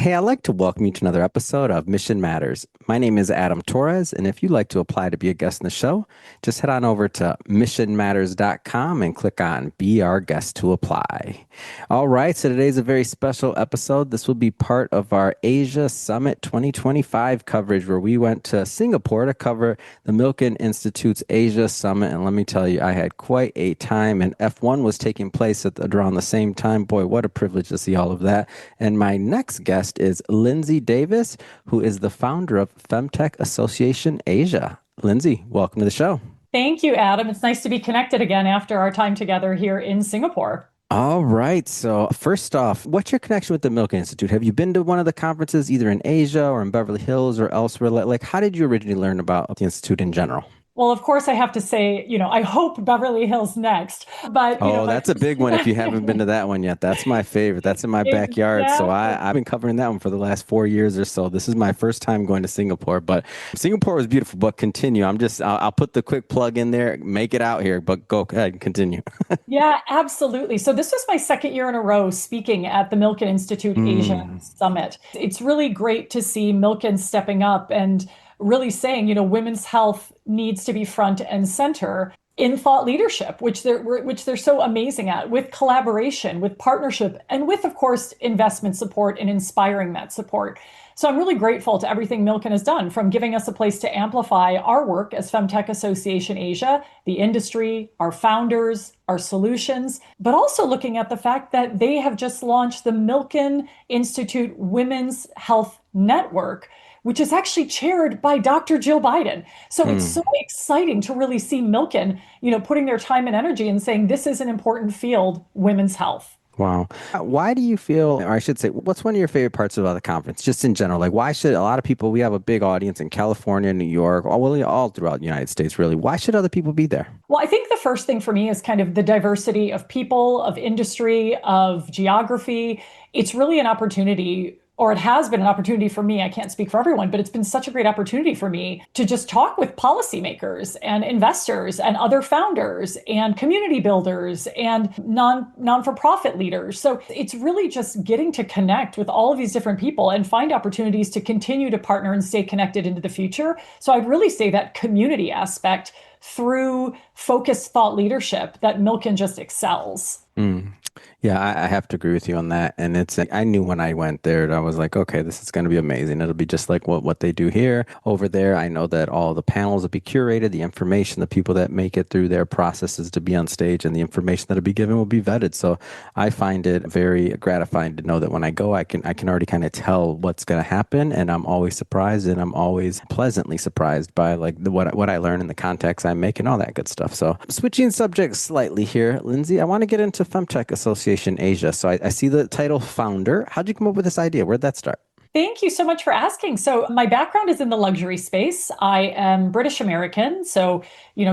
Hey, I'd like to welcome you to another episode of Mission Matters. My name is Adam Torres, and if you'd like to apply to be a guest in the show, just head on over to missionmatters.com and click on Be Our Guest to apply. All right, so today's a very special episode. This will be part of our Asia Summit 2025 coverage, where we went to Singapore to cover the Milken Institute's Asia Summit. And let me tell you, I had quite a time, and F1 was taking place around the same time. Boy, what a privilege to see all of that. And my next guest is Lindsay Davis, who is the founder of FemTech Association Asia. Lindsay, welcome to the show. Thank you, Adam. It's nice to be connected again after our time together here in Singapore. All right. So, first off, what's your connection with the Milken Institute? Have you been to one of the conferences either in Asia or in Beverly Hills or elsewhere? Like, how did you originally learn about the Institute in general? Well, of course, I have to say, I hope Beverly Hills next. But, Oh, my that's a first big one if you haven't been to that one yet. That's my favorite. That's in my backyard. So exactly. I've been covering that one for the last 4 years or so. This is my first time going to Singapore, but Singapore was beautiful. But continue. I'll put the quick plug in there, make it out here, but go ahead and continue. Yeah, absolutely. So this was my second year in a row speaking at the Milken Institute Asia Mm, Summit. It's really great to see Milken stepping up and really saying, women's health needs to be front and center in thought leadership, which they're so amazing at, with collaboration, with partnership, and with, of course, investment support and inspiring that support. So I'm really grateful to everything Milken has done, from giving us a place to amplify our work as FemTech Association Asia, the industry, our founders, our solutions, but also looking at the fact that they have just launched the Milken Institute Women's Health Network, which is actually chaired by Dr. Jill Biden. So it's so mm. exciting to really see Milken, putting their time and energy and saying this is an important field, women's health. Wow. Why do you feel, or I should say, what's one of your favorite parts about the conference, just in general? Like, why should a lot of people, we have a big audience in California, New York, all throughout the United States, really. Why should other people be there? Well, I think the first thing for me is kind of the diversity of people, of industry, of geography. It's really an opportunity, or it has been an opportunity for me. I can't speak for everyone, but it's been such a great opportunity for me to just talk with policymakers and investors and other founders and community builders and non-for-profit leaders. So it's really just getting to connect with all of these different people and find opportunities to continue to partner and stay connected into the future. So I'd really say that community aspect through focused thought leadership that Milken just excels. Mm. Yeah, I have to agree with you on that. And I knew when I went there, I was like, okay, this is going to be amazing. It'll be just like what they do here. Over there, I know that all the panels will be curated, the information, the people that make it through their processes to be on stage, and the information that'll be given will be vetted. So I find it very gratifying to know that when I go, I can already kind of tell what's going to happen, and I'm always surprised, and I'm always pleasantly surprised by like what I learn and the contacts I make and all that good stuff. So switching subjects slightly here, Lindsay, I want to get into FemTech Association Asia. So I see the title founder. How'd you come up with this idea? Where'd that start? Thank you so much for asking. So, my background is in the luxury space. I am British American. So,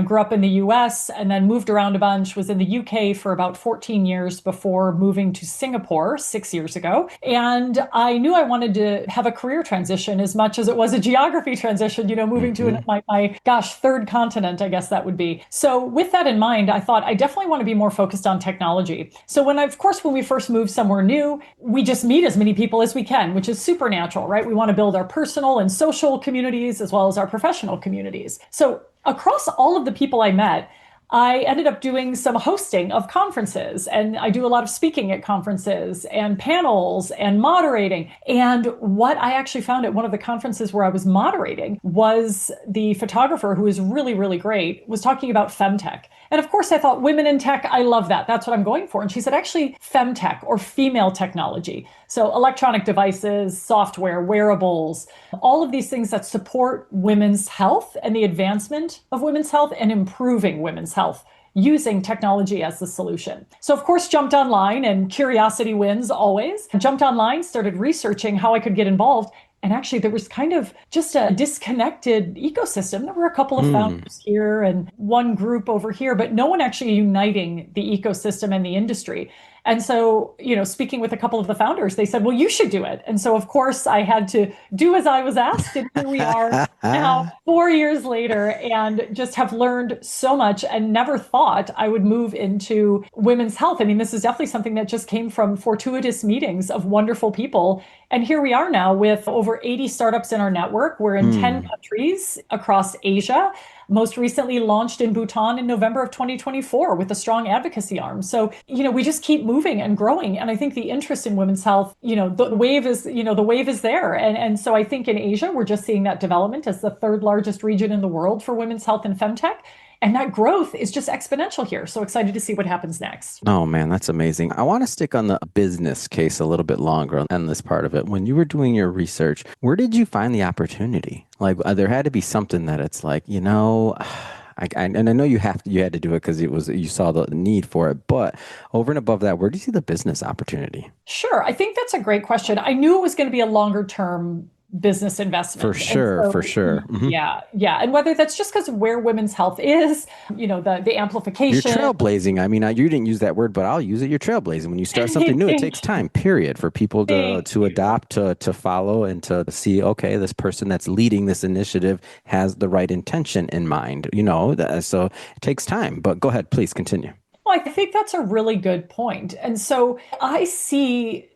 grew up in the US and then moved around a bunch, was in the UK for about 14 years before moving to Singapore 6 years ago. And I knew I wanted to have a career transition as much as it was a geography transition, moving to Hmm. my gosh, third continent, I guess that would be. So, with that in mind, I thought I definitely want to be more focused on technology. So, when we first move somewhere new, we just meet as many people as we can, which is super natural, right? We want to build our personal and social communities as well as our professional communities. So across all of the people I met, I ended up doing some hosting of conferences, and I do a lot of speaking at conferences and panels and moderating. And what I actually found at one of the conferences where I was moderating was the photographer, who is really, really great, was talking about femtech. And of course, I thought women in tech, I love that. That's what I'm going for. And she said, actually, femtech, or female technology. So electronic devices, software, wearables, all of these things that support women's health and the advancement of women's health and improving women's health using technology as the solution. So, of course, jumped online, and curiosity wins always. Jumped online, started researching how I could get involved. And actually, there was kind of just a disconnected ecosystem. There were a couple of Mm. founders here and one group over here, but no one actually uniting the ecosystem and the industry. And so, speaking with a couple of the founders, they said, well, you should do it. And so, of course, I had to do as I was asked. And here we are now, 4 years later, and just have learned so much and never thought I would move into women's health. I mean, this is definitely something that just came from fortuitous meetings of wonderful people And here we are now with over 80 startups in our network. We're in 10 Mm. countries across Asia, most recently launched in Bhutan in November of 2024 with a strong advocacy arm. So, we just keep moving and growing. And I think the interest in women's health, the wave is there. And so I think in Asia, we're just seeing that development as the third largest region in the world for women's health and femtech. And that growth is just exponential here. So excited to see what happens next. Oh man, that's amazing. I want to stick on the business case a little bit longer on this part of it. When you were doing your research, where did you find the opportunity? Like, there had to be something that it's like, and I know you had to do it because you saw the need for it. But over and above that, where do you see the business opportunity? Sure. I think that's a great question. I knew it was going to be a longer term business For investment. And sure, for so, sure. Hmm. yeah, yeah. And whether that's just because of where women's health is, the You're amplification. trailblazing. I mean, you didn't use that word, but I'll use it. You're trailblazing. When you start something new, it takes Thank time, period, for people to thank you. adopt, to follow, and to see, okay, this person that's leading this initiative has the right intention in mind, so it takes time. But go ahead, please continue. Well, I think that's a really good point. And so I see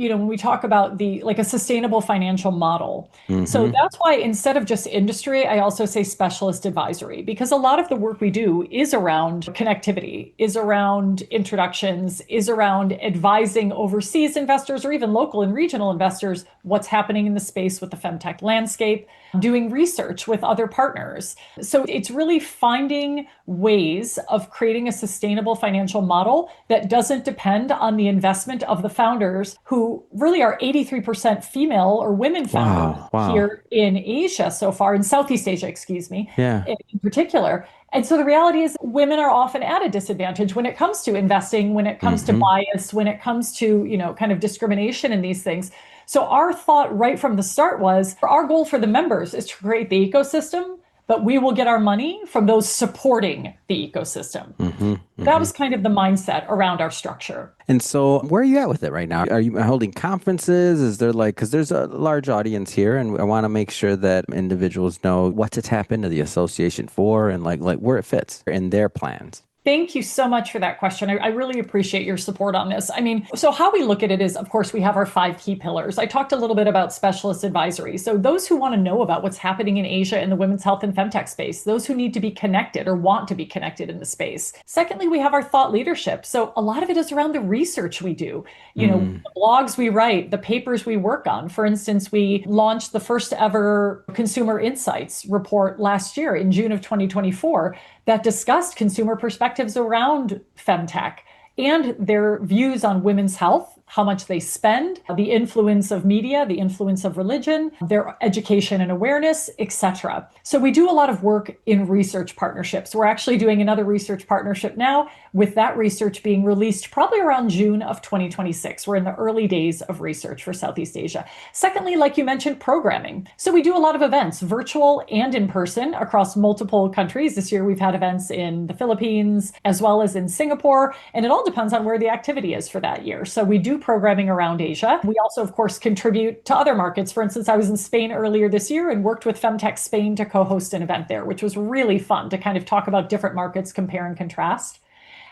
when we talk about like a sustainable financial model. So Hmm. that's why instead of just industry, I also say specialist advisory, because a lot of the work we do is around connectivity, is around introductions, is around advising overseas investors or even local and regional investors what's happening in the space with the femtech landscape, doing research with other partners. So it's really finding ways of creating a sustainable financial model that doesn't depend on the investment of the founders, who really are 83% female or women founders Wow, wow. here in Asia so far, in Southeast Asia, excuse me, Yeah. in particular. And so the reality is women are often at a disadvantage when it comes to investing, when it comes to Hmm. bias, when it comes to, kind of discrimination in these things. So our thought right from the start was our goal for the members is to create the ecosystem, but we will get our money from those supporting the ecosystem. Hmm. That Hmm. was kind of the mindset around our structure. And so, where are you at with it right now? Are you holding conferences? Is there because there's a large audience here, and I want to make sure that individuals know what to tap into the association for and like where it fits in their plans. Thank you so much for that question. I really appreciate your support on this. I mean, so how we look at it is, of course, we have our 5 key pillars. I talked a little bit about specialist advisory. So those who want to know about what's happening in Asia in the women's health and femtech space, those who need to be connected or want to be connected in the space. Secondly, we have our thought leadership. So a lot of it is around the research we do, Mm. the blogs we write, the papers we work on. For instance, we launched the first ever consumer insights report last year in June of 2024 that discussed consumer perspectives around femtech and their views on women's health, how much they spend, the influence of media, the influence of religion, their education and awareness, etc. So we do a lot of work in research partnerships. We're actually doing another research partnership now, with that research being released probably around June of 2026. We're in the early days of research for Southeast Asia. Secondly, like you mentioned, programming. So we do a lot of events, virtual and in person, across multiple countries. This year we've had events in the Philippines as well as in Singapore, and it all depends on where the activity is for that year. So we do programming around Asia. We also, of course, contribute to other markets. For instance, I was in Spain earlier this year and worked with FemTech Spain to co-host an event there, which was really fun to kind of talk about different markets, compare and contrast.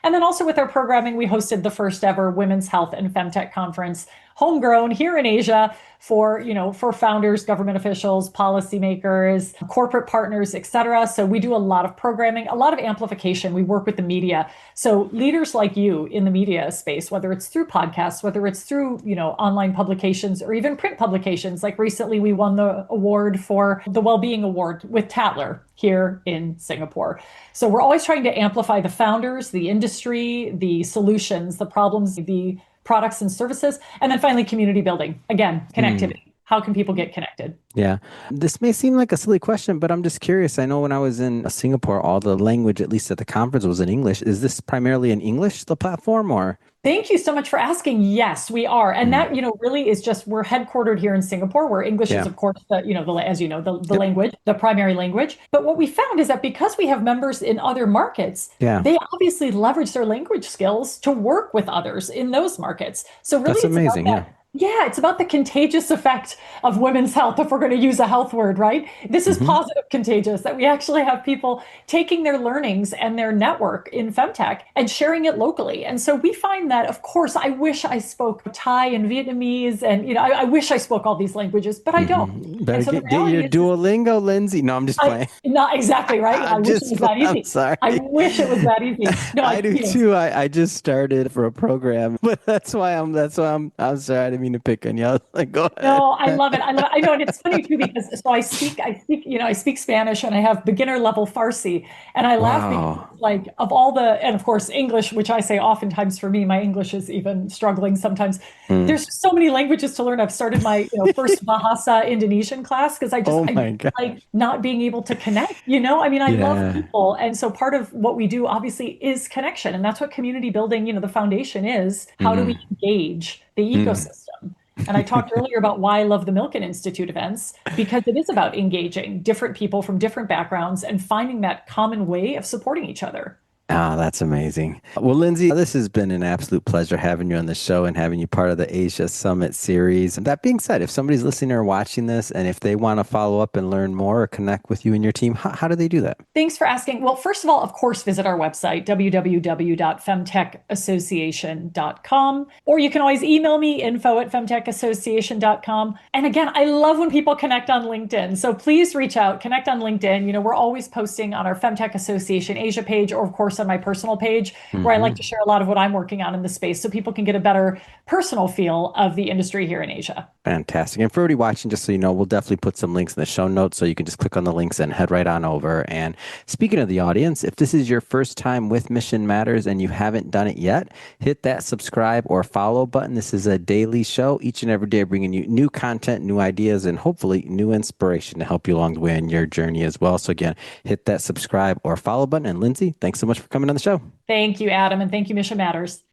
And then also with our programming, we hosted the first ever Women's Health and Femtech Conference, homegrown here in Asia for founders, government officials, policymakers, corporate partners, et cetera. So we do a lot of programming, a lot of amplification. We work with the media. So leaders like you in the media space, whether it's through podcasts, whether it's through, online publications or even print publications. Like recently we won the award for the Wellbeing Award with Tatler here in Singapore. So we're always trying to amplify the founders, the industry, the solutions, the problems, the products and services. And then finally, community building. Again, Mm. connectivity. How can people get connected? Yeah. This may seem like a silly question, but I'm just curious. I know when I was in Singapore, all the language, at least at the conference, was in English. Is this primarily in English, the platform, or? Thank you so much for asking. Yes, we are. And Mm. that, really is just, we're headquartered here in Singapore, where English is, Yeah. of course, as the Yep. language, the primary language. But what we found is that because we have members in other markets, Yeah. they obviously leverage their language skills to work with others in those markets. So really That's it's about amazing. that Yeah. Yeah, it's about the contagious effect of women's health, if we're going to use a health word, right? This is Hmm. positive contagious, that we actually have people taking their learnings and their network in FemTech and sharing it locally. And so we find that, of course, I wish I spoke Thai and Vietnamese and, I wish I spoke all these languages, but I don't. And Better so the get reality your is Duolingo, Lindsay. No, I'm just playing. not exactly right. I I'm wish it just, was that I'm easy. sorry. I wish it was that easy. No, I do too. I just started for a program, but I'm sorry. I didn't mean to pick on you. I was like, go ahead. No, I love it. I love it. I know, and it's funny too because so I speak Spanish and I have beginner level Farsi, and I laugh because Wow. like of all the, and of course English, which I say oftentimes for me, my English is even struggling sometimes. Mm. There's so many languages to learn. I've started my, first Bahasa Indonesian class because Oh I my don't God. like not being able to connect. I mean, I love Yeah. people, and so part of what we do obviously is connection, and that's what community building, the foundation is. How do we Mm. engage the Mm. ecosystem? And I talked earlier about why I love the Milken Institute events because it is about engaging different people from different backgrounds and finding that common way of supporting each other. Ah, that's amazing. Well, Lindsay, this has been an absolute pleasure having you on the show and having you part of the Asia Summit series. And that being said, if somebody's listening or watching this and if they want to follow up and learn more or connect with you and your team, how do they do that? Thanks for asking. Well, first of all, of course, visit our website, www.femtechassociation.com, or you can always email me, info@femtechassociation.com. And again, I love when people connect on LinkedIn. So please reach out, connect on LinkedIn. We're always posting on our Femtech Association Asia page, or of course on my personal page, where I like to Hmm. share a lot of what I'm working on in the space so people can get a better personal feel of the industry here in Asia. Fantastic. And for everybody watching, just so you know, we'll definitely put some links in the show notes so you can just click on the links and head right on over. And speaking of the audience, if this is your first time with Mission Matters and you haven't done it yet, hit that subscribe or follow button. This is a daily show, each and every day, bringing you new content, new ideas, and hopefully new inspiration to help you along the way in your journey as well. So, again, hit that subscribe or follow button. And Lindsay, thanks so much for coming on the show. Thank you, Adam, and thank you, Mission Matters.